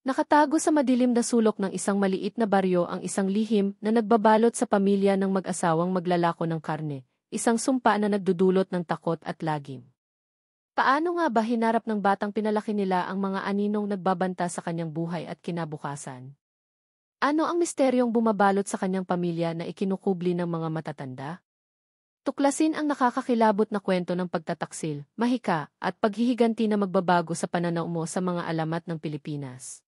Nakatago sa madilim na sulok ng isang maliit na baryo ang isang lihim na nagbabalot sa pamilya ng mag-asawang maglalako ng karne, isang sumpa na nagdudulot ng takot at lagim. Paano nga ba hinarap ng batang pinalaki nila ang mga aninong nagbabanta sa kanyang buhay at kinabukasan? Ano ang misteryong bumabalot sa kanyang pamilya na ikinukubli ng mga matatanda? Tuklasin ang nakakakilabot na kwento ng pagtataksil, mahika, at paghihiganti na magbabago sa pananaw mo sa mga alamat ng Pilipinas.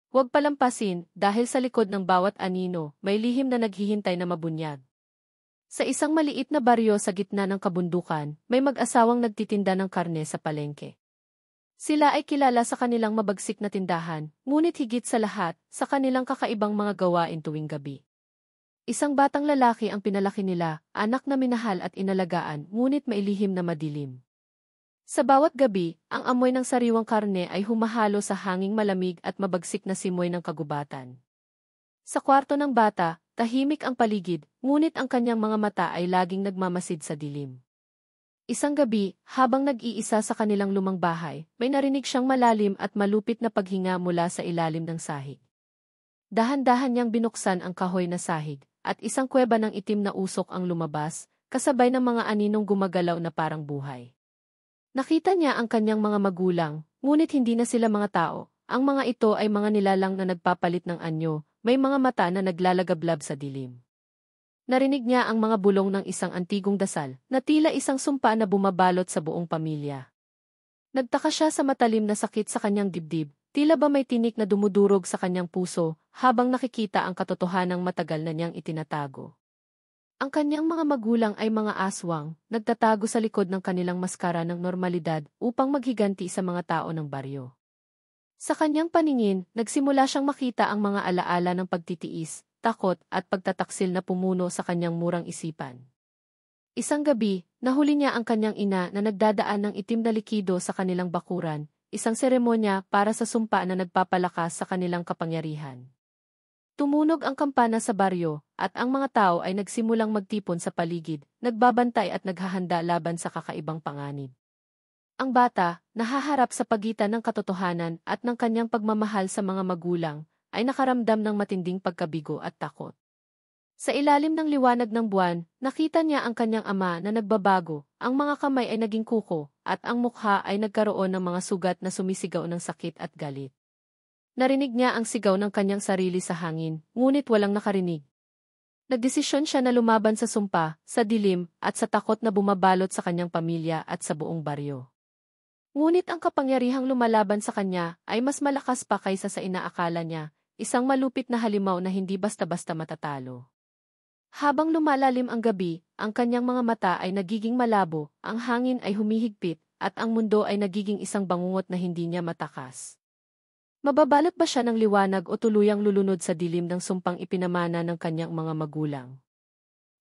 Huwag palampasin, dahil sa likod ng bawat anino, may lihim na naghihintay na mabunyag. Sa isang maliit na baryo sa gitna ng kabundukan, may mag-asawang nagtitinda ng karne sa palengke. Sila ay kilala sa kanilang mabagsik na tindahan, ngunit higit sa lahat, sa kanilang kakaibang mga gawain tuwing gabi. Isang batang lalaki ang pinalaki nila, anak na minahal at inalagaan, ngunit mailihim na madilim. Sa bawat gabi, ang amoy ng sariwang karne ay humahalo sa hanging malamig at mabagsik na simoy ng kagubatan. Sa kwarto ng bata, tahimik ang paligid, ngunit ang kanyang mga mata ay laging nagmamasid sa dilim. Isang gabi, habang nag-iisa sa kanilang lumang bahay, may narinig siyang malalim at malupit na paghinga mula sa ilalim ng sahig. Dahan-dahan niyang binuksan ang kahoy na sahig, at isang kuweba ng itim na usok ang lumabas, kasabay ng mga aninong gumagalaw na parang buhay. Nakita niya ang kanyang mga magulang, ngunit hindi na sila mga tao. Ang mga ito ay mga nilalang na nagpapalit ng anyo, may mga mata na naglalagablab sa dilim. Narinig niya ang mga bulong ng isang antigong dasal, na tila isang sumpa na bumabalot sa buong pamilya. Nagtaka siya sa matalim na sakit sa kanyang dibdib, tila ba may tinik na dumudurog sa kanyang puso, habang nakikita ang katotohanang matagal na niyang itinatago. Ang kanyang mga magulang ay mga aswang, nagtatago sa likod ng kanilang maskara ng normalidad upang maghiganti sa mga tao ng baryo. Sa kanyang paningin, nagsimula siyang makita ang mga alaala ng pagtitiis, takot at pagtataksil na pumuno sa kanyang murang isipan. Isang gabi, nahuli niya ang kanyang ina na nagdadaan ng itim na likido sa kanilang bakuran, isang seremonya para sa sumpa na nagpapalakas sa kanilang kapangyarihan. Tumunog ang kampana sa baryo, at ang mga tao ay nagsimulang magtipon sa paligid, nagbabantay at naghahanda laban sa kakaibang panganib. Ang bata, nahaharap sa pagitan ng katotohanan at ng kanyang pagmamahal sa mga magulang, ay nakaramdam ng matinding pagkabigo at takot. Sa ilalim ng liwanag ng buwan, nakita niya ang kanyang ama na nagbabago, ang mga kamay ay naging kuko, at ang mukha ay nagkaroon ng mga sugat na sumisigaw ng sakit at galit. Narinig niya ang sigaw ng kanyang sarili sa hangin, ngunit walang nakarinig. Nagdesisyon siya na lumaban sa sumpa, sa dilim, at sa takot na bumabalot sa kanyang pamilya at sa buong baryo. Ngunit ang kapangyarihang lumalaban sa kanya ay mas malakas pa kaysa sa inaakala niya, isang malupit na halimaw na hindi basta-basta matatalo. Habang lumalalim ang gabi, ang kanyang mga mata ay nagiging malabo, ang hangin ay humihigpit, at ang mundo ay nagiging isang bangungot na hindi niya matakas. Mababalot ba siya ng liwanag o tuluyang lulunod sa dilim ng sumpang ipinamana ng kanyang mga magulang?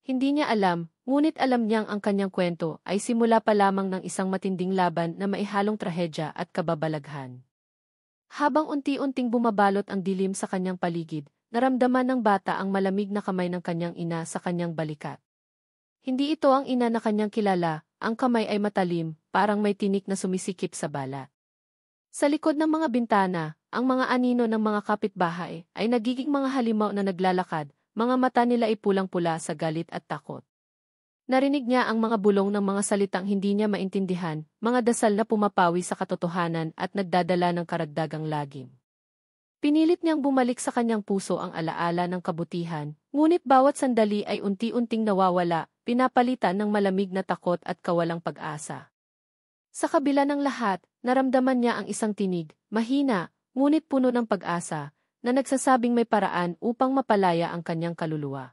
Hindi niya alam, ngunit alam niyang ang kanyang kwento ay simula pa lamang ng isang matinding laban na maihalong trahedya at kababalaghan. Habang unti-unting bumabalot ang dilim sa kanyang paligid, naramdaman ng bata ang malamig na kamay ng kanyang ina sa kanyang balikat. Hindi ito ang ina na kanyang kilala, ang kamay ay matalim, parang may tinik na sumisikip sa balat. Sa likod ng mga bintana, ang mga anino ng mga kapitbahay ay nagiging mga halimaw na naglalakad, mga mata nila ay pulang-pula sa galit at takot. Narinig niya ang mga bulong ng mga salitang hindi niya maintindihan, mga dasal na pumapawi sa katotohanan at nagdadala ng karagdagang lagim. Pinilit niyang bumalik sa kanyang puso ang alaala ng kabutihan, ngunit bawat sandali ay unti-unting nawawala, pinapalitan ng malamig na takot at kawalang pag-asa. Sa kabila ng lahat, naramdaman niya ang isang tinig, mahina, ngunit puno ng pag-asa, na nagsasabing may paraan upang mapalaya ang kanyang kaluluwa.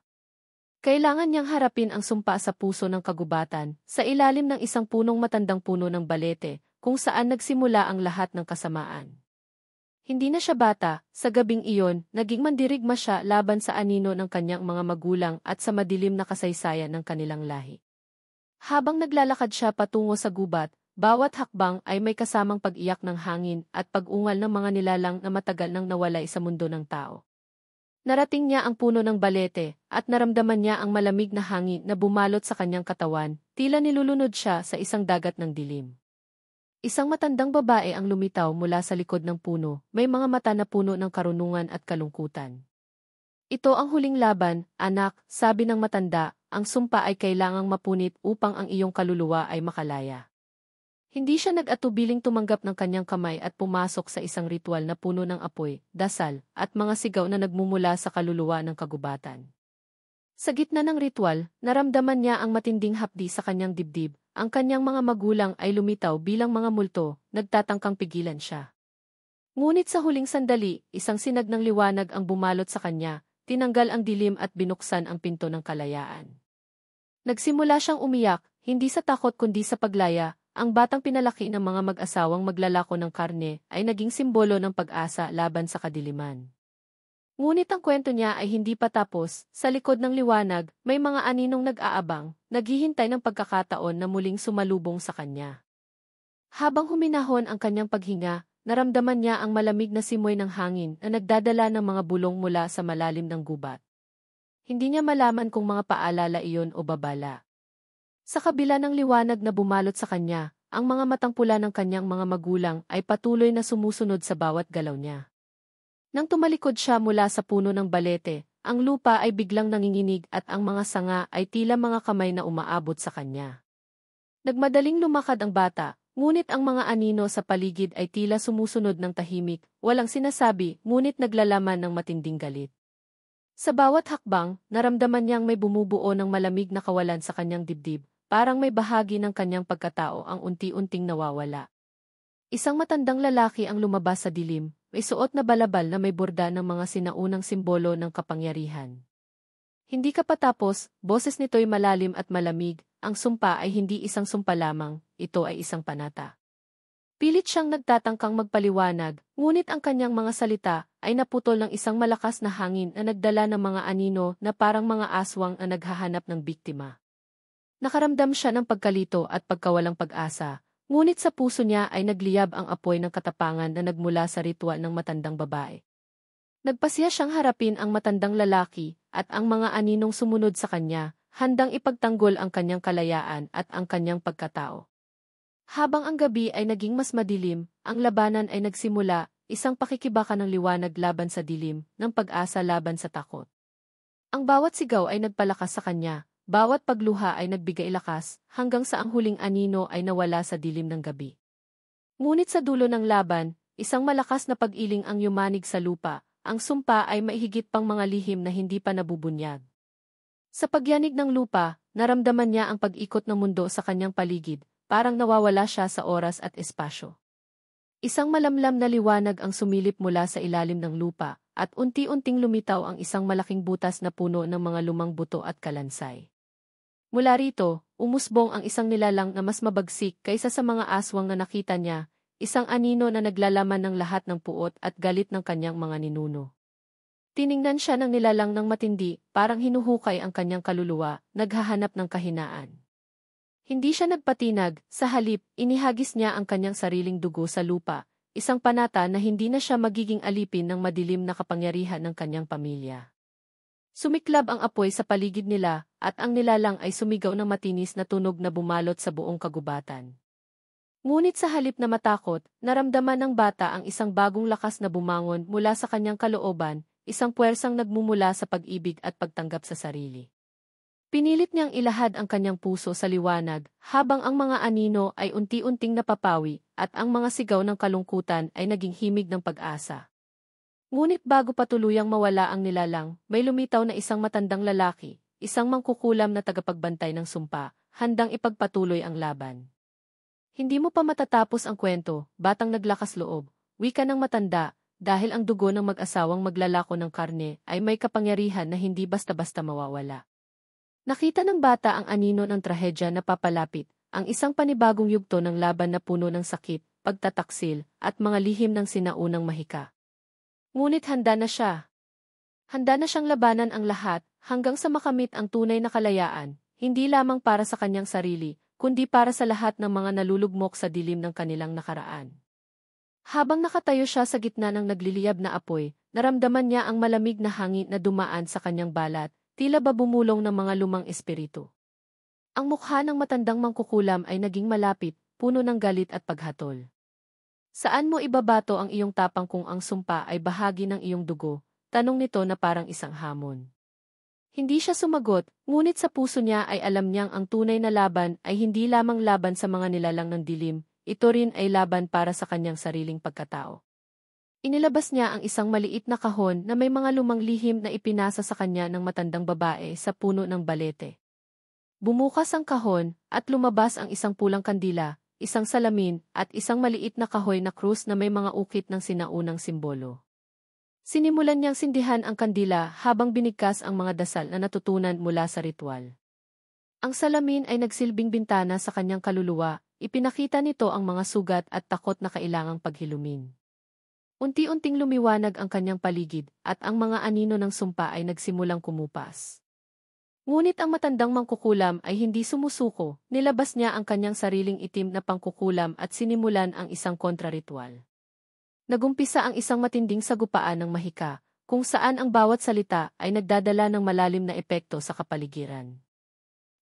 Kailangan niyang harapin ang sumpa sa puso ng kagubatan, sa ilalim ng isang punong matandang puno ng balete, kung saan nagsimula ang lahat ng kasamaan. Hindi na siya bata, sa gabing iyon, naging mandirigma siya laban sa anino ng kanyang mga magulang at sa madilim na kasaysayan ng kanilang lahi. Habang naglalakad siya patungo sa gubat, bawat hakbang ay may kasamang pag-iyak ng hangin at pag-ungal ng mga nilalang na matagal nang nawalay sa mundo ng tao. Narating niya ang puno ng balete, at naramdaman niya ang malamig na hangin na bumalot sa kanyang katawan, tila nilulunod siya sa isang dagat ng dilim. Isang matandang babae ang lumitaw mula sa likod ng puno, may mga mata na puno ng karunungan at kalungkutan. Ito ang huling laban, anak, sabi ng matanda, ang sumpa ay kailangang mapunit upang ang iyong kaluluwa ay makalaya. Hindi siya nag-atubiling tumanggap ng kanyang kamay at pumasok sa isang ritual na puno ng apoy, dasal, at mga sigaw na nagmumula sa kaluluwa ng kagubatan. Sa gitna ng ritual, naramdaman niya ang matinding hapdi sa kanyang dibdib. Ang kanyang mga magulang ay lumitaw bilang mga multo, nagtatangkang pigilan siya. Ngunit sa huling sandali, isang sinag ng liwanag ang bumalot sa kanya, tinanggal ang dilim at binuksan ang pinto ng kalayaan. Nagsimula siyang umiyak, hindi sa takot kundi sa paglaya. Ang batang pinalaki ng mga mag-asawang maglalako ng karne ay naging simbolo ng pag-asa laban sa kadiliman. Ngunit ang kwento niya ay hindi pa tapos, sa likod ng liwanag, may mga aninong nag-aabang, naghihintay ng pagkakataon na muling sumalubong sa kanya. Habang huminahon ang kanyang paghinga, naramdaman niya ang malamig na simoy ng hangin na nagdadala ng mga bulong mula sa malalim ng gubat. Hindi niya malaman kung mga paalala iyon o babala. Sa kabila ng liwanag na bumalot sa kanya, ang mga matang pula ng kanyang mga magulang ay patuloy na sumusunod sa bawat galaw niya. Nang tumalikod siya mula sa puno ng balete, ang lupa ay biglang nanginginig at ang mga sanga ay tila mga kamay na umaabot sa kanya. Nagmadaling lumakad ang bata, ngunit ang mga anino sa paligid ay tila sumusunod ng tahimik, walang sinasabi, ngunit naglalaman ng matinding galit. Sa bawat hakbang, naramdaman niyang may bumubuo ng malamig na kawalan sa kanyang dibdib, parang may bahagi ng kanyang pagkatao ang unti-unting nawawala. Isang matandang lalaki ang lumabas sa dilim, may suot na balabal na may borda ng mga sinaunang simbolo ng kapangyarihan. Hindi ka patapos, boses nito'y malalim at malamig, ang sumpa ay hindi isang sumpa lamang, ito ay isang panata. Pilit siyang nagtatangkang magpaliwanag, ngunit ang kanyang mga salita ay naputol ng isang malakas na hangin na nagdala ng mga anino na parang mga aswang na naghahanap ng biktima. Nakaramdam siya ng pagkalito at pagkawalang pag-asa. Ngunit sa puso niya ay nagliyab ang apoy ng katapangan na nagmula sa ritual ng matandang babae. Nagpasiya siyang harapin ang matandang lalaki at ang mga aninong sumunod sa kanya, handang ipagtanggol ang kanyang kalayaan at ang kanyang pagkatao. Habang ang gabi ay naging mas madilim, ang labanan ay nagsimula, isang pakikibaka ng liwanag laban sa dilim, ng pag-asa laban sa takot. Ang bawat sigaw ay nagpalakas sa kanya. Bawat pagluha ay nagbigay lakas, hanggang sa ang huling anino ay nawala sa dilim ng gabi. Ngunit sa dulo ng laban, isang malakas na pag-iling ang yumanig sa lupa, ang sumpa ay maihigit pang mga lihim na hindi pa nabubunyag. Sa pagyanig ng lupa, naramdaman niya ang pag-ikot ng mundo sa kanyang paligid, parang nawawala siya sa oras at espasyo. Isang malamlam na liwanag ang sumilip mula sa ilalim ng lupa, at unti-unting lumitaw ang isang malaking butas na puno ng mga lumang buto at kalansay. Mula rito, umusbong ang isang nilalang na mas mabagsik kaysa sa mga aswang na nakita niya, isang anino na naglalaman ng lahat ng puot at galit ng kanyang mga ninuno. Tiningnan siya ng nilalang ng matindi, parang hinuhukay ang kanyang kaluluwa, naghahanap ng kahinaan. Hindi siya nagpatinag, sa halip, inihagis niya ang kanyang sariling dugo sa lupa, isang panata na hindi na siya magiging alipin ng madilim na kapangyarihan ng kanyang pamilya. Sumiklab ang apoy sa paligid nila, at ang nilalang ay sumigaw ng matinis na tunog na bumalot sa buong kagubatan. Ngunit sa halip na matakot, naramdaman ng bata ang isang bagong lakas na bumangon mula sa kanyang kalooban, isang puwersang nagmumula sa pag-ibig at pagtanggap sa sarili. Pinilit niyang ilahad ang kanyang puso sa liwanag, habang ang mga anino ay unti-unting napapawi, at ang mga sigaw ng kalungkutan ay naging himig ng pag-asa. Ngunit bago pa tuluyang mawala ang nilalang, may lumitaw na isang matandang lalaki, isang mangkukulam na tagapagbantay ng sumpa, handang ipagpatuloy ang laban. Hindi mo pa matatapos ang kwento, batang naglakas loob, wika ng matanda, dahil ang dugo ng mag-asawang maglalako ng karne ay may kapangyarihan na hindi basta-basta mawawala. Nakita ng bata ang anino ng trahedya na papalapit, ang isang panibagong yugto ng laban na puno ng sakit, pagtataksil, at mga lihim ng sinaunang mahika. Ngunit handa na siya. Handa na siyang labanan ang lahat, hanggang sa makamit ang tunay na kalayaan, hindi lamang para sa kanyang sarili, kundi para sa lahat ng mga nalulugmok sa dilim ng kanilang nakaraan. Habang nakatayo siya sa gitna ng nagliliyab na apoy, naramdaman niya ang malamig na hangin na dumaan sa kanyang balat, tila ba bumulong ng mga lumang espiritu. Ang mukha ng matandang mangkukulam ay naging malapit, puno ng galit at paghatol. Saan mo ibabato ang iyong tapang kung ang sumpa ay bahagi ng iyong dugo? Tanong nito na parang isang hamon. Hindi siya sumagot, ngunit sa puso niya ay alam niyang ang tunay na laban ay hindi lamang laban sa mga nilalang ng dilim, ito rin ay laban para sa kanyang sariling pagkatao. Inilabas niya ang isang maliit na kahon na may mga lumang lihim na ipinasa sa kanya ng matandang babae sa puno ng balete. Bumukas ang kahon, at lumabas ang isang pulang kandila, isang salamin, at isang maliit na kahoy na krus na may mga ukit ng sinaunang simbolo. Sinimulan niyang sindihan ang kandila habang binigkas ang mga dasal na natutunan mula sa ritual. Ang salamin ay nagsilbing bintana sa kanyang kaluluwa, ipinakita nito ang mga sugat at takot na kailangang paghilumin. Unti-unting lumiwanag ang kanyang paligid, at ang mga anino ng sumpa ay nagsimulang kumupas. Ngunit ang matandang mangkukulam ay hindi sumusuko, nilabas niya ang kanyang sariling itim na pangkukulam at sinimulan ang isang kontraritual. Nagumpisa ang isang matinding sagupaan ng mahika, kung saan ang bawat salita ay nagdadala ng malalim na epekto sa kapaligiran.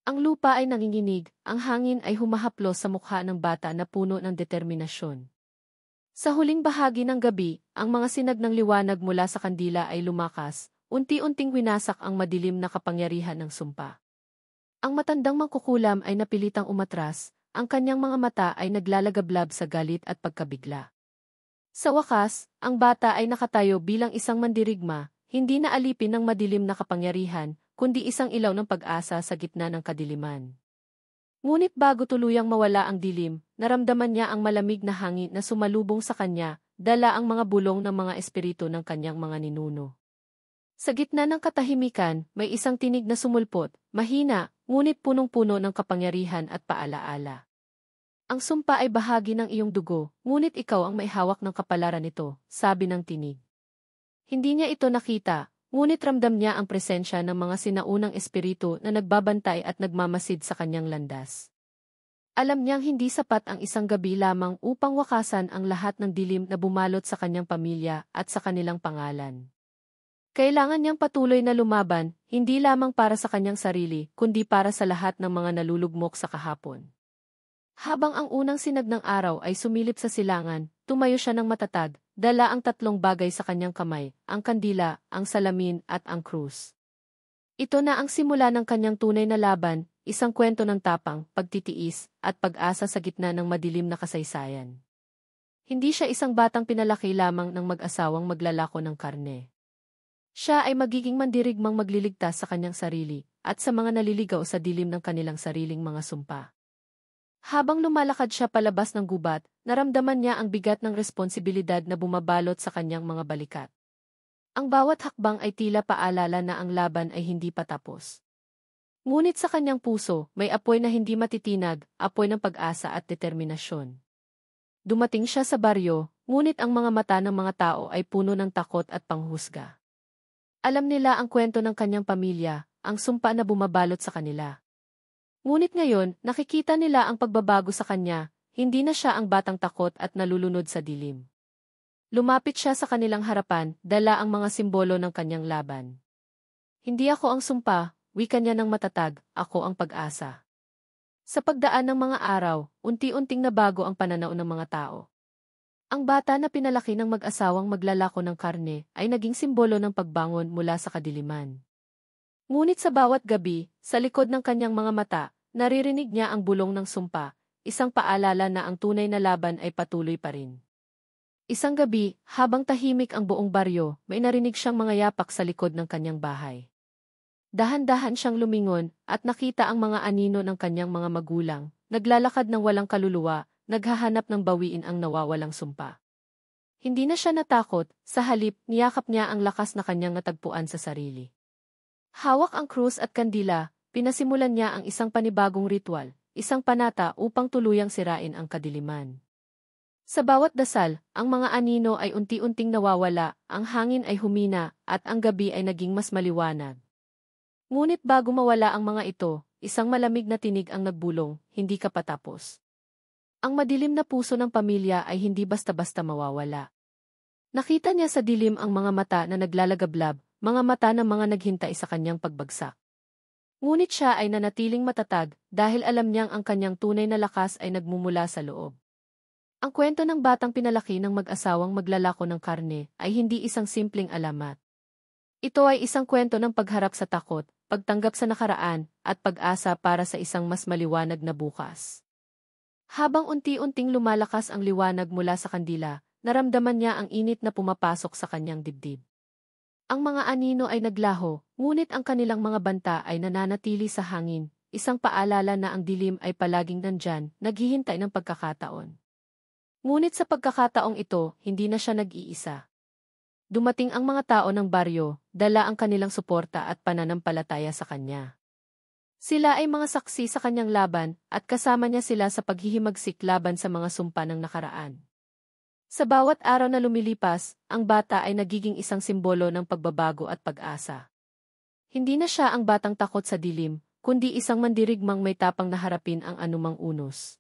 Ang lupa ay nanginginig, ang hangin ay humahaplos sa mukha ng bata na puno ng determinasyon. Sa huling bahagi ng gabi, ang mga sinag ng liwanag mula sa kandila ay lumakas, unti-unting winasak ang madilim na kapangyarihan ng sumpa. Ang matandang mangkukulam ay napilitang umatras, ang kanyang mga mata ay naglalagablab sa galit at pagkabigla. Sa wakas, ang bata ay nakatayo bilang isang mandirigma, hindi na alipin ng madilim na kapangyarihan, kundi isang ilaw ng pag-asa sa gitna ng kadiliman. Ngunit bago tuluyang mawala ang dilim, naramdaman niya ang malamig na hangin na sumalubong sa kanya, dala ang mga bulong ng mga espiritu ng kanyang mga ninuno. Sa gitna ng katahimikan, may isang tinig na sumulpot, mahina, ngunit punong-puno ng kapangyarihan at paalaala. Ang sumpa ay bahagi ng iyong dugo, ngunit ikaw ang may hawak ng kapalaran nito, sabi ng tinig. Hindi niya ito nakita, ngunit ramdam niya ang presensya ng mga sinaunang espiritu na nagbabantay at nagmamasid sa kanyang landas. Alam niyang hindi sapat ang isang gabi lamang upang wakasan ang lahat ng dilim na bumalot sa kanyang pamilya at sa kanilang pangalan. Kailangan niyang patuloy na lumaban, hindi lamang para sa kanyang sarili, kundi para sa lahat ng mga nalulugmok sa kahapon. Habang ang unang sinag ng araw ay sumilip sa silangan, tumayo siya ng matatag, dala ang tatlong bagay sa kanyang kamay, ang kandila, ang salamin at ang krus. Ito na ang simula ng kanyang tunay na laban, isang kwento ng tapang, pagtitiis, at pag-asa sa gitna ng madilim na kasaysayan. Hindi siya isang batang pinalaki lamang ng mag-asawang maglalako ng karne. Siya ay magiging mandirigmang magliligtas sa kanyang sarili, at sa mga naliligaw sa dilim ng kanilang sariling mga sumpa. Habang lumalakad siya palabas ng gubat, naramdaman niya ang bigat ng responsibilidad na bumabalot sa kanyang mga balikat. Ang bawat hakbang ay tila paalala na ang laban ay hindi pa tapos. Ngunit sa kanyang puso, may apoy na hindi matitinag, apoy ng pag-asa at determinasyon. Dumating siya sa baryo, ngunit ang mga mata ng mga tao ay puno ng takot at panghusga. Alam nila ang kwento ng kanyang pamilya, ang sumpa na bumabalot sa kanila. Ngunit ngayon, nakikita nila ang pagbabago sa kanya, hindi na siya ang batang takot at nalulunod sa dilim. Lumapit siya sa kanilang harapan, dala ang mga simbolo ng kanyang laban. Hindi ako ang sumpa, wika niya ng matatag, ako ang pag-asa. Sa pagdaan ng mga araw, unti-unting nabago ang pananaw ng mga tao. Ang bata na pinalaki ng mag-asawang maglalako ng karne ay naging simbolo ng pagbangon mula sa kadiliman. Ngunit sa bawat gabi, sa likod ng kanyang mga mata, naririnig niya ang bulong ng sumpa, isang paalala na ang tunay na laban ay patuloy pa rin. Isang gabi, habang tahimik ang buong baryo, may narinig siyang mga yapak sa likod ng kanyang bahay. Dahan-dahan siyang lumingon at nakita ang mga anino ng kanyang mga magulang, naglalakad ng walang kaluluwa, naghahanap ng bawiin ang nawawalang sumpa. Hindi na siya natakot, sa halip, niyakap niya ang lakas na kanyang natagpuan sa sarili. Hawak ang krus at kandila, pinasimulan niya ang isang panibagong ritual, isang panata upang tuluyang sirain ang kadiliman. Sa bawat dasal, ang mga anino ay unti-unting nawawala, ang hangin ay humina, at ang gabi ay naging mas maliwanag. Ngunit bago mawala ang mga ito, isang malamig na tinig ang nagbulong, hindi ka patapos. Ang madilim na puso ng pamilya ay hindi basta-basta mawawala. Nakita niya sa dilim ang mga mata na naglalagablab, mga mata ng mga naghintay sa kanyang pagbagsak. Ngunit siya ay nanatiling matatag dahil alam niyang ang kanyang tunay na lakas ay nagmumula sa loob. Ang kwento ng batang pinalaki ng mag-asawang maglalako ng karne ay hindi isang simpleng alamat. Ito ay isang kwento ng pagharap sa takot, pagtanggap sa nakaraan, at pag-asa para sa isang mas maliwanag na bukas. Habang unti-unting lumalakas ang liwanag mula sa kandila, naramdaman niya ang init na pumapasok sa kanyang dibdib. Ang mga anino ay naglaho, ngunit ang kanilang mga banta ay nananatili sa hangin, isang paalala na ang dilim ay palaging nandyan, naghihintay ng pagkakataon. Ngunit sa pagkakataong ito, hindi na siya nag-iisa. Dumating ang mga tao ng baryo, dala ang kanilang suporta at pananampalataya sa kanya. Sila ay mga saksi sa kanyang laban at kasama niya sila sa paghihimagsik laban sa mga sumpa ng nakaraan. Sa bawat araw na lumilipas, ang bata ay nagiging isang simbolo ng pagbabago at pag-asa. Hindi na siya ang batang takot sa dilim, kundi isang mandirigmang may tapang na harapin ang anumang unos.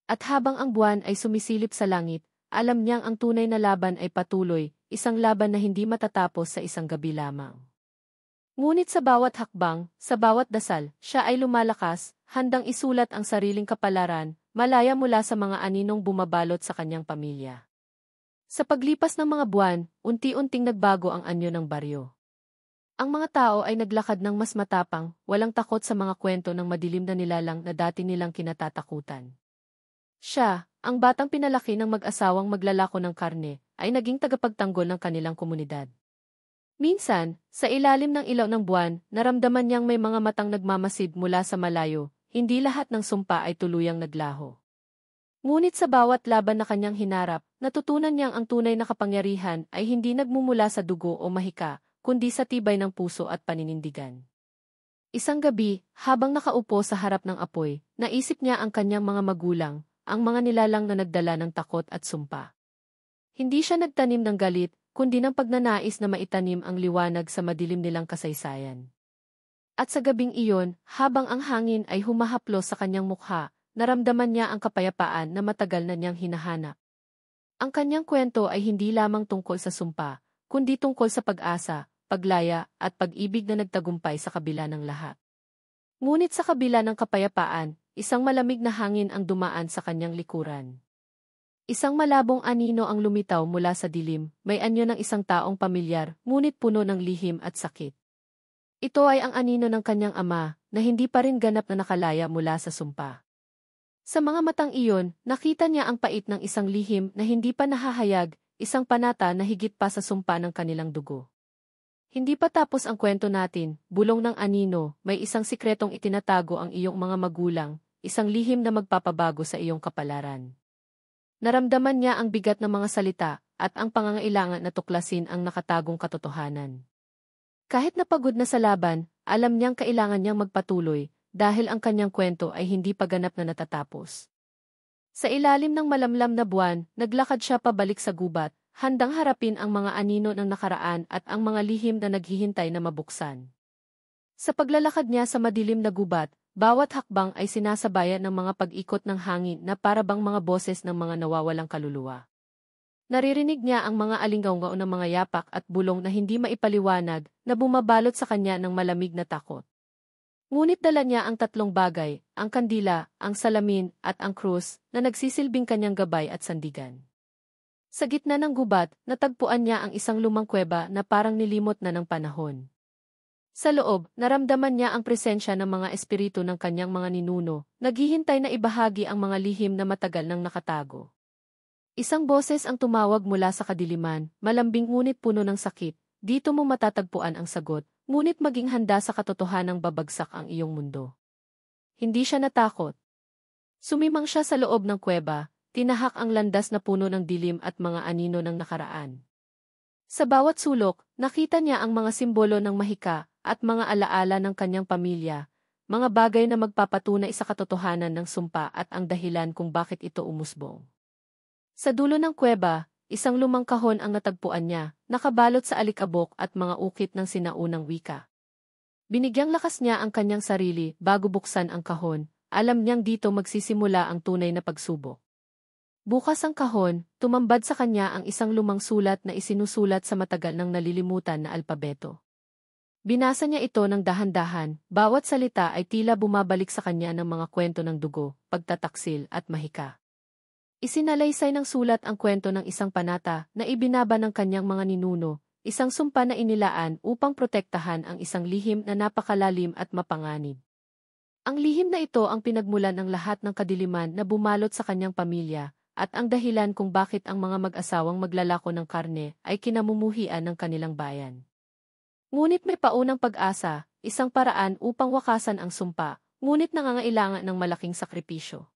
At habang ang buwan ay sumisilip sa langit, alam niyang ang tunay na laban ay patuloy, isang laban na hindi matatapos sa isang gabi lamang. Ngunit sa bawat hakbang, sa bawat dasal, siya ay lumalakas, handang isulat ang sariling kapalaran, malaya mula sa mga aninong bumabalot sa kanyang pamilya. Sa paglipas ng mga buwan, unti-unting nagbago ang anyo ng baryo. Ang mga tao ay naglakad ng mas matapang, walang takot sa mga kwento ng madilim na nilalang na dati nilang kinatatakutan. Siya, ang batang pinalaki ng mag-asawang maglalako ng karne, ay naging tagapagtanggol ng kanilang komunidad. Minsan, sa ilalim ng ilaw ng buwan, naramdaman niyang may mga matang nagmamasid mula sa malayo, hindi lahat ng sumpa ay tuluyang naglaho. Ngunit sa bawat laban na kanyang hinarap, natutunan niyang ang tunay na kapangyarihan ay hindi nagmumula sa dugo o mahika, kundi sa tibay ng puso at paninindigan. Isang gabi, habang nakaupo sa harap ng apoy, naisip niya ang kanyang mga magulang, ang mga nilalang na nagdala ng takot at sumpa. Hindi siya nagtanim ng galit, kundi ng pagnanais na maitanim ang liwanag sa madilim nilang kasaysayan. At sa gabing iyon, habang ang hangin ay humahaplos sa kanyang mukha, naramdaman niya ang kapayapaan na matagal na niyang hinahanap. Ang kanyang kwento ay hindi lamang tungkol sa sumpa, kundi tungkol sa pag-asa, paglaya, at pag-ibig na nagtagumpay sa kabila ng lahat. Ngunit sa kabila ng kapayapaan, isang malamig na hangin ang dumaan sa kanyang likuran. Isang malabong anino ang lumitaw mula sa dilim, may anyo ng isang taong pamilyar, ngunit puno ng lihim at sakit. Ito ay ang anino ng kanyang ama, na hindi pa rin ganap na nakalaya mula sa sumpa. Sa mga matang iyon, nakita niya ang pait ng isang lihim na hindi pa nahahayag, isang panata na higit pa sa sumpa ng kanilang dugo. Hindi pa tapos ang kwento natin, bulong ng anino, may isang sikretong itinatago ang iyong mga magulang, isang lihim na magpapabago sa iyong kapalaran. Naramdaman niya ang bigat ng mga salita at ang pangangailangan na tuklasin ang nakatagong katotohanan. Kahit napagod na sa laban, alam niyang kailangan niyang magpatuloy dahil ang kanyang kwento ay hindi pa ganap na natatapos. Sa ilalim ng malamlam na buwan, naglakad siya pabalik sa gubat, handang harapin ang mga anino ng nakaraan at ang mga lihim na naghihintay na mabuksan. Sa paglalakad niya sa madilim na gubat, bawat hakbang ay sinasabayan ng mga pag-ikot ng hangin na parabang mga boses ng mga nawawalang kaluluwa. Naririnig niya ang mga alinggaw-ngaw ng mga yapak at bulong na hindi maipaliwanag na bumabalot sa kanya ng malamig na takot. Ngunit dala niya ang tatlong bagay, ang kandila, ang salamin, at ang krus, na nagsisilbing kanyang gabay at sandigan. Sa gitna ng gubat, natagpuan niya ang isang lumang kuweba na parang nilimot na ng panahon. Sa loob, naramdaman niya ang presensya ng mga espiritu ng kanyang mga ninuno, naghihintay na ibahagi ang mga lihim na matagal nang nakatago. Isang boses ang tumawag mula sa kadiliman, malambing ngunit puno ng sakit, dito mo matatagpuan ang sagot, ngunit maging handa sa katotohanang babagsak ang iyong mundo. Hindi siya natakot. Sumimang siya sa loob ng kuweba, tinahak ang landas na puno ng dilim at mga anino ng nakaraan. Sa bawat sulok, nakita niya ang mga simbolo ng mahika, at mga alaala ng kanyang pamilya, mga bagay na magpapatunay sa katotohanan ng sumpa at ang dahilan kung bakit ito umusbong. Sa dulo ng kuweba, isang lumang kahon ang natagpuan niya, nakabalot sa alikabok at mga ukit ng sinaunang wika. Binigyang lakas niya ang kanyang sarili bago buksan ang kahon, alam niyang dito magsisimula ang tunay na pagsubok. Bukas ang kahon, tumambad sa kanya ang isang lumang sulat na isinusulat sa matagal nang nalilimutan na alpabeto. Binasa niya ito ng dahan-dahan, bawat salita ay tila bumabalik sa kanya ng mga kwento ng dugo, pagtataksil at mahika. Isinalaysay ng sulat ang kwento ng isang panata na ibinaba ng kanyang mga ninuno, isang sumpa na inilaan upang protektahan ang isang lihim na napakalalim at mapanganib. Ang lihim na ito ang pinagmulan ng lahat ng kadiliman na bumalot sa kanyang pamilya, at ang dahilan kung bakit ang mga mag-asawang maglalako ng karne ay kinamumuhian ng kanilang bayan. Ngunit may paunang pag-asa, isang paraan upang wakasan ang sumpa, ngunit nangangailangan ng malaking sakripisyo.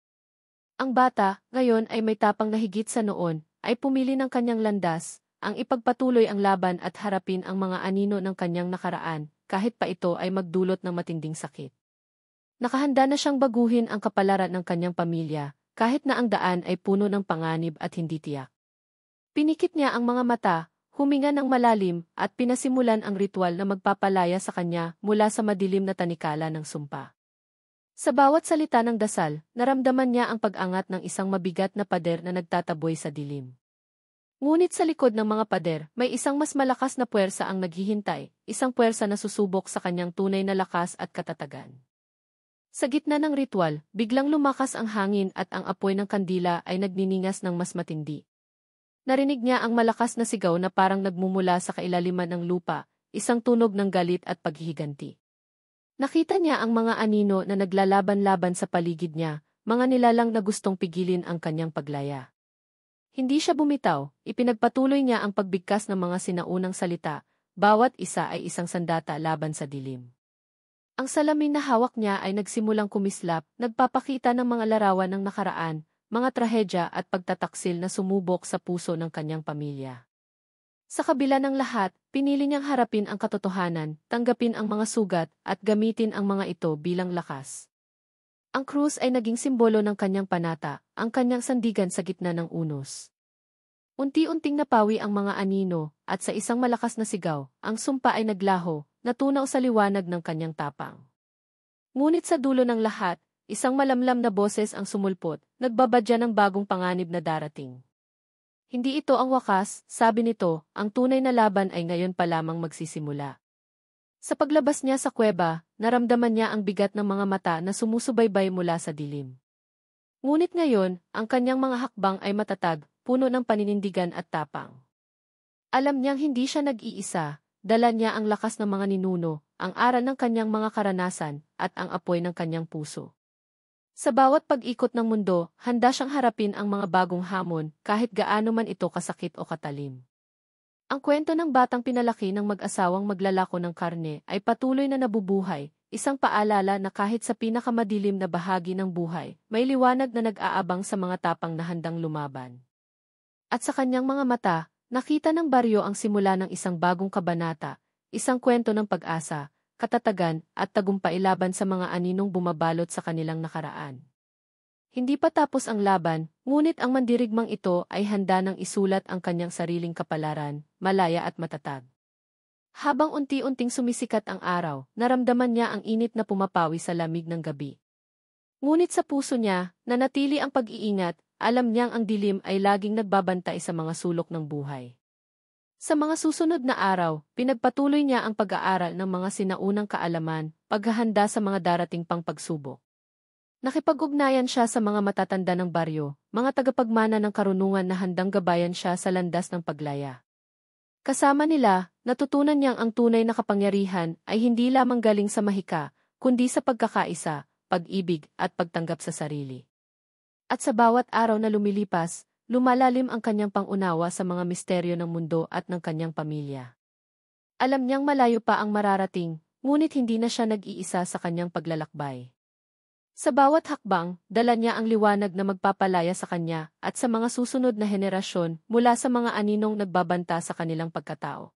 Ang bata, ngayon ay may tapang na higit sa noon, ay pumili ng kanyang landas, ang ipagpatuloy ang laban at harapin ang mga anino ng kanyang nakaraan, kahit pa ito ay magdulot ng matinding sakit. Nakahanda na siyang baguhin ang kapalaran ng kanyang pamilya, kahit na ang daan ay puno ng panganib at hindi tiyak. Pinikit niya ang mga mata, huminga ng malalim, at pinasimulan ang ritual na magpapalaya sa kanya mula sa madilim na tanikala ng sumpa. Sa bawat salita ng dasal, naramdaman niya ang pag-angat ng isang mabigat na pader na nagtataboy sa dilim. Ngunit sa likod ng mga pader, may isang mas malakas na puwersa ang naghihintay, isang puwersa na susubok sa kanyang tunay na lakas at katatagan. Sa gitna ng ritual, biglang lumakas ang hangin at ang apoy ng kandila ay nagniningas ng mas matindi. Narinig niya ang malakas na sigaw na parang nagmumula sa kailaliman ng lupa, isang tunog ng galit at paghihiganti. Nakita niya ang mga anino na naglalaban-laban sa paligid niya, mga nilalang na gustong pigilin ang kanyang paglaya. Hindi siya bumitaw, ipinagpatuloy niya ang pagbigkas ng mga sinaunang salita, bawat isa ay isang sandata laban sa dilim. Ang salamin na hawak niya ay nagsimulang kumislap, nagpapakita ng mga larawan ng nakaraan, mga trahedya at pagtataksil na sumubok sa puso ng kanyang pamilya. Sa kabila ng lahat, pinili niyang harapin ang katotohanan, tanggapin ang mga sugat, at gamitin ang mga ito bilang lakas. Ang krus ay naging simbolo ng kanyang panata, ang kanyang sandigan sa gitna ng unos. Unti-unting napawi ang mga anino, at sa isang malakas na sigaw, ang sumpa ay naglaho, natunaw sa liwanag ng kanyang tapang. Ngunit sa dulo ng lahat, isang malamlam na boses ang sumulpot, nagbabadya ng bagong panganib na darating. Hindi ito ang wakas, sabi nito, ang tunay na laban ay ngayon pa lamang magsisimula. Sa paglabas niya sa kuweba, naramdaman niya ang bigat ng mga mata na sumusubaybay mula sa dilim. Ngunit ngayon, ang kanyang mga hakbang ay matatag, puno ng paninindigan at tapang. Alam niyang hindi siya nag-iisa, dala niya ang lakas ng mga ninuno, ang aral ng kanyang mga karanasan, at ang apoy ng kanyang puso. Sa bawat pag-ikot ng mundo, handa siyang harapin ang mga bagong hamon, kahit gaano man ito kasakit o katalim. Ang kwento ng batang pinalaki ng mag-asawang maglalako ng karne ay patuloy na nabubuhay, isang paalala na kahit sa pinakamadilim na bahagi ng buhay, may liwanag na nag-aabang sa mga tapang na handang lumaban. At sa kanyang mga mata, nakita ng baryo ang simula ng isang bagong kabanata, isang kwento ng pag-asa, katatagan, at tagumpay laban sa mga aninong bumabalot sa kanilang nakaraan. Hindi pa tapos ang laban, ngunit ang mandirigmang ito ay handa nang isulat ang kanyang sariling kapalaran, malaya at matatag. Habang unti-unting sumisikat ang araw, naramdaman niya ang init na pumapawi sa lamig ng gabi. Ngunit sa puso niya, nanatili ang pag-iingat, alam niyang ang dilim ay laging nagbabantay sa mga sulok ng buhay. Sa mga susunod na araw, pinagpatuloy niya ang pag-aaral ng mga sinaunang kaalaman, paghahanda sa mga darating pang pagsubok. Nakipag-ugnayan siya sa mga matatanda ng baryo, mga tagapagmana ng karunungan na handang gabayan siya sa landas ng paglaya. Kasama nila, natutunan niyang ang tunay na kapangyarihan ay hindi lamang galing sa mahika, kundi sa pagkakaisa, pag-ibig at pagtanggap sa sarili. At sa bawat araw na lumilipas, lumalalim ang kanyang pangunawa sa mga misteryo ng mundo at ng kanyang pamilya. Alam niyang malayo pa ang mararating, ngunit hindi na siya nag-iisa sa kanyang paglalakbay. Sa bawat hakbang, dala niya ang liwanag na magpapalaya sa kanya at sa mga susunod na henerasyon mula sa mga aninong nagbabanta sa kanilang pagkatao.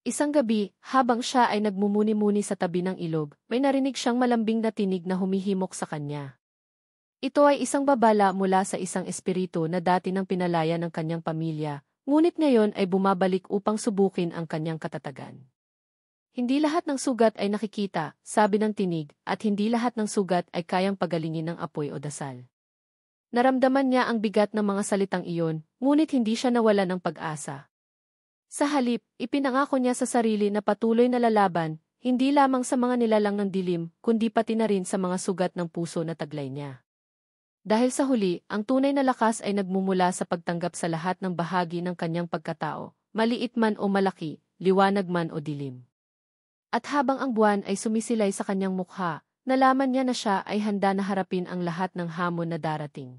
Isang gabi, habang siya ay nagmumuni-muni sa tabi ng ilog, may narinig siyang malambing na tinig na humihimok sa kanya. Ito ay isang babala mula sa isang espiritu na dati nang pinalaya ng kanyang pamilya, ngunit ngayon ay bumabalik upang subukin ang kanyang katatagan. Hindi lahat ng sugat ay nakikita, sabi ng tinig, at hindi lahat ng sugat ay kayang pagalingin ng apoy o dasal. Naramdaman niya ang bigat ng mga salitang iyon, ngunit hindi siya nawala ng pag-asa. Sa halip, ipinangako niya sa sarili na patuloy na lalaban, hindi lamang sa mga nilalang ng dilim, kundi pati na rin sa mga sugat ng puso na taglay niya. Dahil sa huli, ang tunay na lakas ay nagmumula sa pagtanggap sa lahat ng bahagi ng kanyang pagkatao, maliit man o malaki, liwanag man o dilim. At habang ang buwan ay sumisilay sa kanyang mukha, nalaman niya na siya ay handa na harapin ang lahat ng hamon na darating.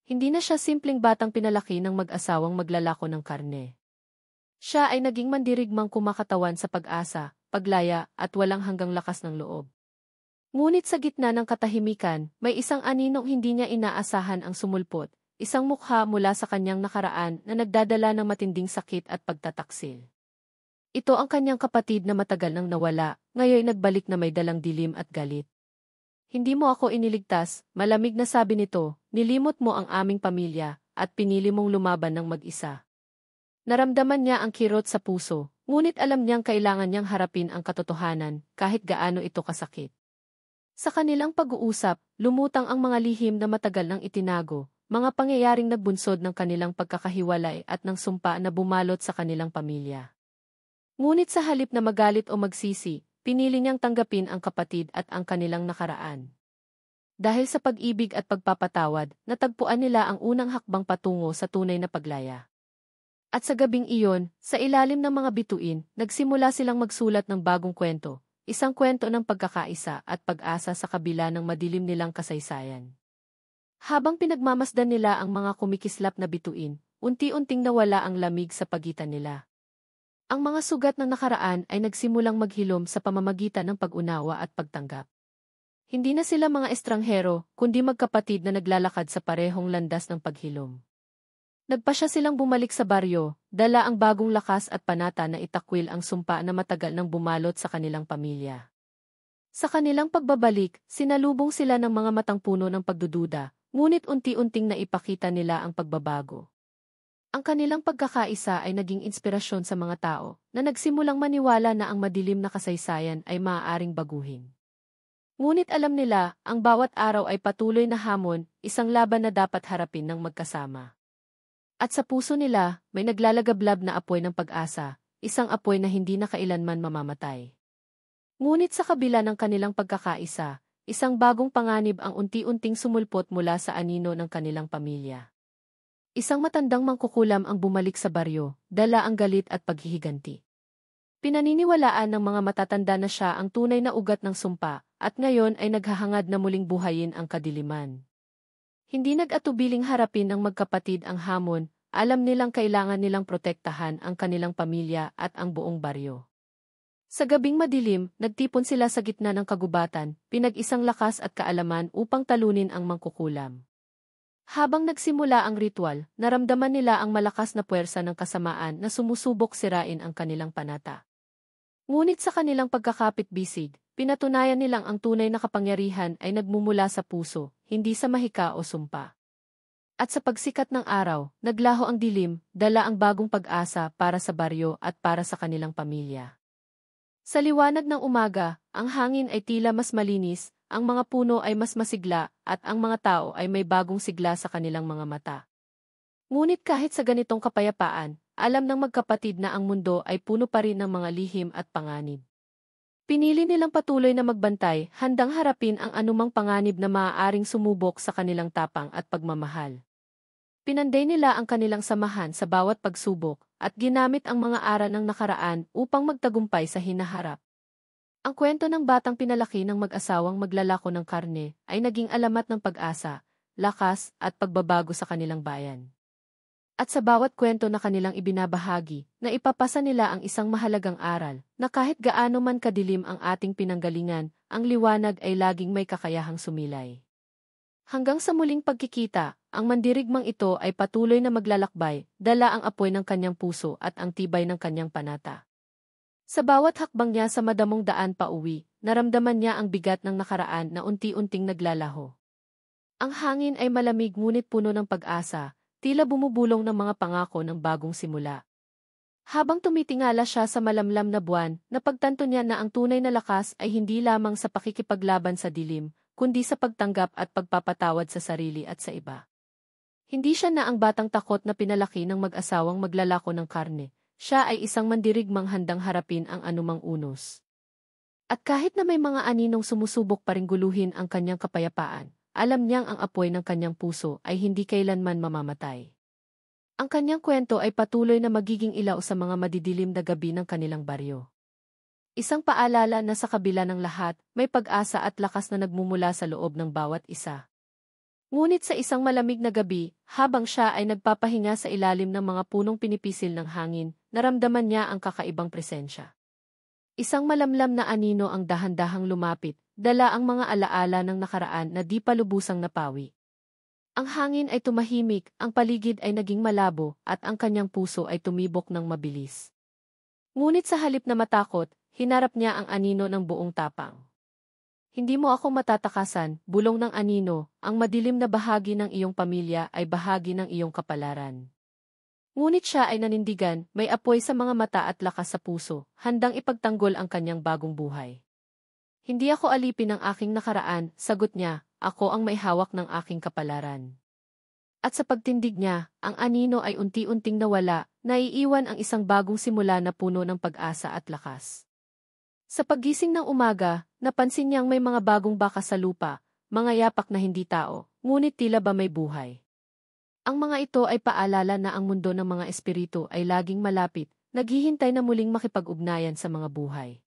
Hindi na siya simpleng batang pinalaki ng mag-asawang maglalako ng karne. Siya ay naging mandirigmang kumakatawan sa pag-asa, paglaya, at walang hanggang lakas ng loob. Ngunit sa gitna ng katahimikan, may isang aninong hindi niya inaasahan ang sumulpot, isang mukha mula sa kanyang nakaraan na nagdadala ng matinding sakit at pagtataksil. Ito ang kanyang kapatid na matagal nang nawala, ngayon nagbalik na may dalang dilim at galit. Hindi mo ako iniligtas, malamig na sabi nito, nilimot mo ang aming pamilya, at pinili mong lumaban ng mag-isa. Naramdaman niya ang kirot sa puso, ngunit alam niyang kailangan niyang harapin ang katotohanan, kahit gaano ito kasakit. Sa kanilang pag-uusap, lumutang ang mga lihim na matagal nang itinago, mga pangyayaring nagbunsod ng kanilang pagkakahiwalay at ng sumpa na bumalot sa kanilang pamilya. Ngunit sa halip na magalit o magsisi, pinili niyang tanggapin ang kapatid at ang kanilang nakaraan. Dahil sa pag-ibig at pagpapatawad, natagpuan nila ang unang hakbang patungo sa tunay na paglaya. At sa gabing iyon, sa ilalim ng mga bituin, nagsimula silang magsulat ng bagong kwento, isang kwento ng pagkakaisa at pag-asa sa kabila ng madilim nilang kasaysayan. Habang pinagmamasdan nila ang mga kumikislap na bituin, unti-unting nawala ang lamig sa pagitan nila. Ang mga sugat ng nakaraan ay nagsimulang maghilom sa pamamagitan ng pag-unawa at pagtanggap. Hindi na sila mga estranghero, kundi magkapatid na naglalakad sa parehong landas ng paghilom. Nagpasya silang bumalik sa baryo, dala ang bagong lakas at panata na itakwil ang sumpa na matagal nang bumalot sa kanilang pamilya. Sa kanilang pagbabalik, sinalubong sila ng mga matang puno ng pagdududa, ngunit unti-unting naipakita nila ang pagbabago. Ang kanilang pagkakaisa ay naging inspirasyon sa mga tao na nagsimulang maniwala na ang madilim na kasaysayan ay maaaring baguhin. Ngunit alam nila, ang bawat araw ay patuloy na hamon, isang laban na dapat harapin ng magkasama. At sa puso nila, may naglalagablab na apoy ng pag-asa, isang apoy na hindi na kailanman mamamatay. Ngunit sa kabila ng kanilang pagkakaisa, isang bagong panganib ang unti-unting sumulpot mula sa anino ng kanilang pamilya. Isang matandang mangkukulam ang bumalik sa baryo, dala ang galit at paghihiganti. Pinaniniwalaan ng mga matatanda na siya ang tunay na ugat ng sumpa, at ngayon ay naghahangad na muling buhayin ang kadiliman. Hindi nag-atubiling harapin ng magkapatid ang hamon, alam nilang kailangan nilang protektahan ang kanilang pamilya at ang buong baryo. Sa gabing madilim, nagtipon sila sa gitna ng kagubatan, pinag-isang lakas at kaalaman upang talunin ang mangkukulam. Habang nagsimula ang ritual, naramdaman nila ang malakas na puwersa ng kasamaan na sumusubok sirain ang kanilang panata. Ngunit sa kanilang pagkakapit-bisig, pinatunayan nilang ang tunay na kapangyarihan ay nagmumula sa puso, hindi sa mahika o sumpa. At sa pagsikat ng araw, naglaho ang dilim, dala ang bagong pag-asa para sa baryo at para sa kanilang pamilya. Sa liwanag ng umaga, ang hangin ay tila mas malinis, ang mga puno ay mas masigla, at ang mga tao ay may bagong sigla sa kanilang mga mata. Ngunit kahit sa ganitong kapayapaan, alam ng magkapatid na ang mundo ay puno pa rin ng mga lihim at panganib. Pinili nilang patuloy na magbantay, handang harapin ang anumang panganib na maaaring sumubok sa kanilang tapang at pagmamahal. Pinanday nila ang kanilang samahan sa bawat pagsubok, at ginamit ang mga aral ng nakaraan upang magtagumpay sa hinaharap. Ang kwento ng batang pinalaki ng mag-asawang maglalako ng karne ay naging alamat ng pag-asa, lakas, at pagbabago sa kanilang bayan. At sa bawat kwento na kanilang ibinabahagi, naipapasa nila ang isang mahalagang aral, na kahit gaano man kadilim ang ating pinanggalingan, ang liwanag ay laging may kakayahang sumilay. Hanggang sa muling pagkikita, ang mandirigmang ito ay patuloy na maglalakbay, dala ang apoy ng kanyang puso at ang tibay ng kanyang panata. Sa bawat hakbang niya sa madamong daan pauwi, naramdaman niya ang bigat ng nakaraan na unti-unting naglalaho. Ang hangin ay malamig ngunit puno ng pag-asa, tila bumubulong ng mga pangako ng bagong simula. Habang tumitingala siya sa malamlam na buwan, napagtanto niya na ang tunay na lakas ay hindi lamang sa pakikipaglaban sa dilim, kundi sa pagtanggap at pagpapatawad sa sarili at sa iba. Hindi siya na ang batang takot na pinalaki ng mag-asawang maglalako ng karne. Siya ay isang mandirigmang handang harapin ang anumang unos. At kahit na may mga aninong sumusubok pa ring guluhin ang kanyang kapayapaan, alam niyang ang apoy ng kanyang puso ay hindi kailanman mamamatay. Ang kanyang kwento ay patuloy na magiging ilaw sa mga madidilim na gabi ng kanilang baryo. Isang paalala na sa kabila ng lahat, may pag-asa at lakas na nagmumula sa loob ng bawat isa. Ngunit sa isang malamig na gabi, habang siya ay nagpapahinga sa ilalim ng mga punong pinipisil ng hangin, naramdaman niya ang kakaibang presensya. Isang malamlam na anino ang dahan-dahang lumapit, dala ang mga alaala ng nakaraan na di pa lubusang napawi. Ang hangin ay tumahimik, ang paligid ay naging malabo, at ang kanyang puso ay tumibok ng mabilis. Ngunit sa halip na matakot, hinarap niya ang anino ng buong tapang. Hindi mo ako matatakasan, bulong ng anino, ang madilim na bahagi ng iyong pamilya ay bahagi ng iyong kapalaran. Ngunit siya ay nanindigan, may apoy sa mga mata at lakas sa puso, handang ipagtanggol ang kanyang bagong buhay. Hindi ako alipin ng aking nakaraan, sagot niya, ako ang may hawak ng aking kapalaran. At sa pagtindig niya, ang anino ay unti-unting nawala, naiiwan ang isang bagong simula na puno ng pag-asa at lakas. Sa paggising ng umaga, napansin niyang may mga bagong bakas sa lupa, mga yapak na hindi tao, ngunit tila ba may buhay. Ang mga ito ay paalala na ang mundo ng mga espiritu ay laging malapit, naghihintay na muling makipag-ugnayan sa mga buhay.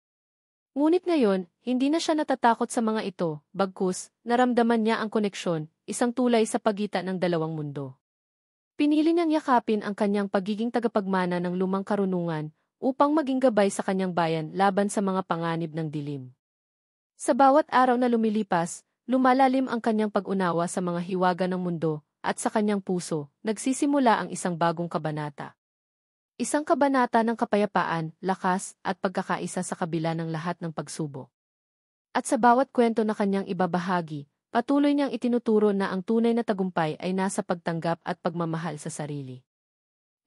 Ngunit ngayon, hindi na siya natatakot sa mga ito, bagkus, naramdaman niya ang koneksyon, isang tulay sa pagitan ng dalawang mundo. Pinili niyang yakapin ang kanyang pagiging tagapagmana ng lumang karunungan, upang maging gabay sa kanyang bayan laban sa mga panganib ng dilim. Sa bawat araw na lumilipas, lumalalim ang kanyang pag-unawa sa mga hiwaga ng mundo, at sa kanyang puso, nagsisimula ang isang bagong kabanata. Isang kabanata ng kapayapaan, lakas, at pagkakaisa sa kabila ng lahat ng pagsubok. At sa bawat kwento na kanyang ibabahagi, patuloy niyang itinuturo na ang tunay na tagumpay ay nasa pagtanggap at pagmamahal sa sarili.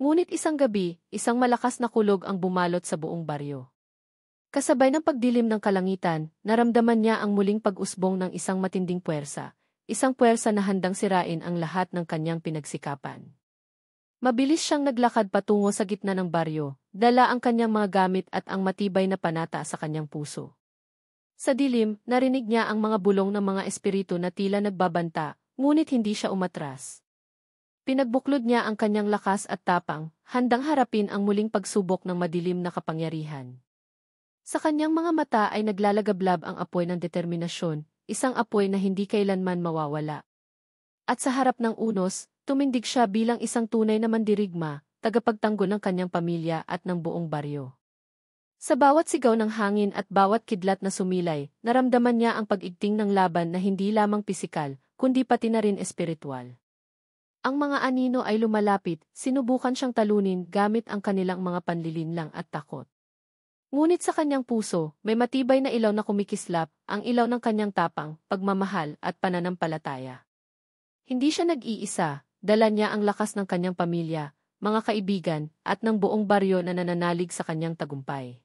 Ngunit isang gabi, isang malakas na kulog ang bumalot sa buong baryo. Kasabay ng pagdilim ng kalangitan, naramdaman niya ang muling pag-usbong ng isang matinding puwersa. Isang puwersa na handang sirain ang lahat ng kanyang pinagsikapan. Mabilis siyang naglakad patungo sa gitna ng baryo, dala ang kanyang mga gamit at ang matibay na panata sa kanyang puso. Sa dilim, narinig niya ang mga bulong ng mga espiritu na tila nagbabanta, ngunit hindi siya umatras. Pinagbuklod niya ang kanyang lakas at tapang, handang harapin ang muling pagsubok ng madilim na kapangyarihan. Sa kanyang mga mata ay naglalagablab ang apoy ng determinasyon, isang apoy na hindi kailanman mawawala. At sa harap ng unos, tumindig siya bilang isang tunay na mandirigma, tagapagtanggol ng kanyang pamilya at ng buong baryo. Sa bawat sigaw ng hangin at bawat kidlat na sumilay, naramdaman niya ang pag-igting ng laban na hindi lamang pisikal, kundi pati na rin espiritual. Ang mga anino ay lumalapit, sinubukan siyang talunin gamit ang kanilang mga panlilinlang at takot. Ngunit sa kanyang puso, may matibay na ilaw na kumikislap, ang ilaw ng kanyang tapang, pagmamahal at pananampalataya. Hindi siya nag-iisa, dala niya ang lakas ng kanyang pamilya, mga kaibigan, at ng buong baryo na nananalig sa kanyang tagumpay.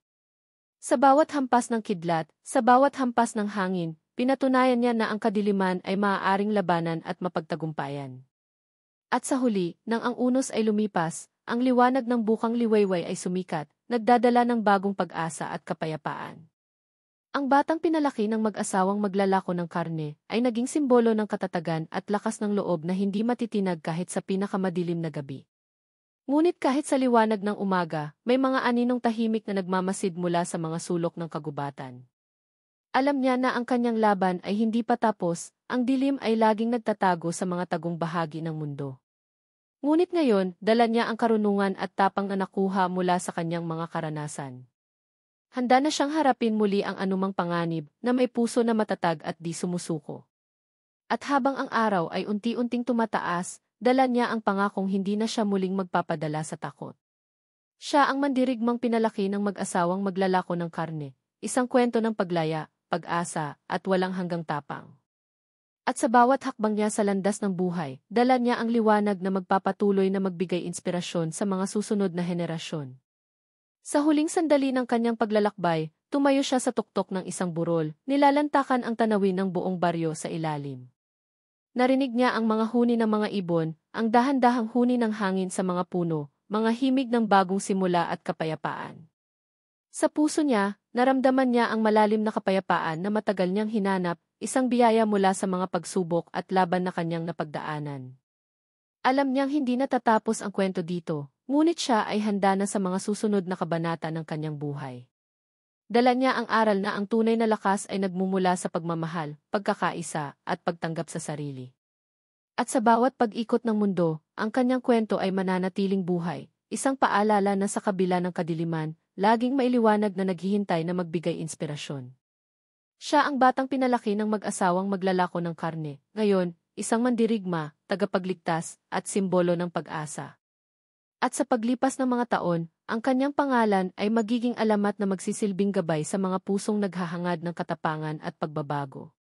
Sa bawat hampas ng kidlat, sa bawat hampas ng hangin, pinatunayan niya na ang kadiliman ay maaaring labanan at mapagtagumpayan. At sa huli, nang ang unos ay lumipas, ang liwanag ng bukang liwayway ay sumikat, nagdadala ng bagong pag-asa at kapayapaan. Ang batang pinalaki ng mag-asawang maglalako ng karne ay naging simbolo ng katatagan at lakas ng loob na hindi matitinag kahit sa pinakamadilim na gabi. Ngunit kahit sa liwanag ng umaga, may mga aninong tahimik na nagmamasid mula sa mga sulok ng kagubatan. Alam niya na ang kanyang laban ay hindi pa tapos, ang dilim ay laging nagtatago sa mga tagong bahagi ng mundo. Ngunit ngayon, dala niya ang karunungan at tapang na nakuha mula sa kanyang mga karanasan. Handa na siyang harapin muli ang anumang panganib na may puso na matatag at di sumusuko. At habang ang araw ay unti-unting tumataas, dala niya ang pangakong hindi na siya muling magpapadala sa takot. Siya ang mandirigmang pinalaki ng mag-asawang maglalako ng karne, isang kwento ng paglaya, pag-asa, at walang hanggang tapang. At sa bawat hakbang niya sa landas ng buhay, dala niya ang liwanag na magpapatuloy na magbigay inspirasyon sa mga susunod na henerasyon. Sa huling sandali ng kanyang paglalakbay, tumayo siya sa tuktok ng isang burol, nilalantakan ang tanawin ng buong baryo sa ilalim. Narinig niya ang mga huni ng mga ibon, ang dahan-dahang huni ng hangin sa mga puno, mga himig ng bagong simula at kapayapaan. Sa puso niya, Naramdaman niya ang malalim na kapayapaan na matagal niyang hinanap, isang biyaya mula sa mga pagsubok at laban na kanyang napagdaanan. Alam niyang hindi natatapos ang kwento dito, ngunit siya ay handa na sa mga susunod na kabanata ng kanyang buhay. Dala niya ang aral na ang tunay na lakas ay nagmumula sa pagmamahal, pagkakaisa, at pagtanggap sa sarili. At sa bawat pag-ikot ng mundo, ang kanyang kwento ay mananatiling buhay, isang paalala na sa kabila ng kadiliman, laging mailiwanag na naghihintay na magbigay inspirasyon. Siya ang batang pinalaki ng mag-asawang maglalako ng karne, ngayon, isang mandirigma, tagapagligtas, at simbolo ng pag-asa. At sa paglipas ng mga taon, ang kanyang pangalan ay magiging alamat na magsisilbing gabay sa mga pusong naghahangad ng katapangan at pagbabago.